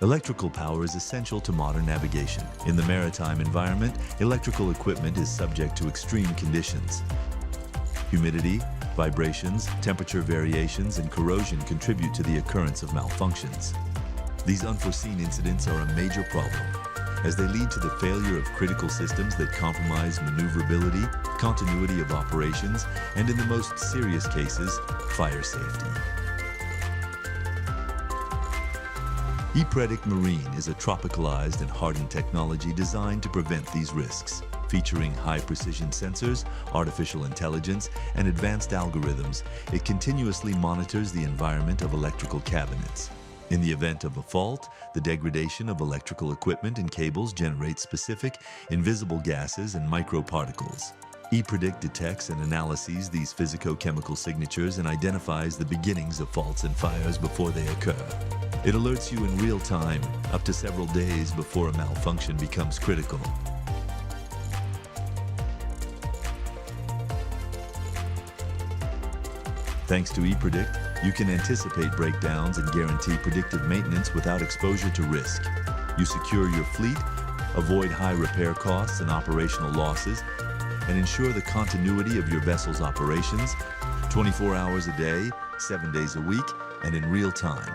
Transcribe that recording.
Electrical power is essential to modern navigation. In the maritime environment, electrical equipment is subject to extreme conditions. Humidity, vibrations, temperature variations, and corrosion contribute to the occurrence of malfunctions. These unforeseen incidents are a major problem, as they lead to the failure of critical systems that compromise maneuverability, continuity of operations, and in the most serious cases, fire safety. ePredict Marine is a tropicalized and hardened technology designed to prevent these risks. Featuring high-precision sensors, artificial intelligence, and advanced algorithms, it continuously monitors the environment of electrical cabinets. In the event of a fault, the degradation of electrical equipment and cables generates specific, invisible gases and microparticles. ePredict detects and analyzes these physico-chemical signatures and identifies the beginnings of faults and fires before they occur. It alerts you in real time, up to several days before a malfunction becomes critical. Thanks to ePredict, you can anticipate breakdowns and guarantee predictive maintenance without exposure to risk. You secure your fleet, avoid high repair costs and operational losses, and ensure the continuity of your vessel's operations 24 hours a day, 7 days a week, and in real time.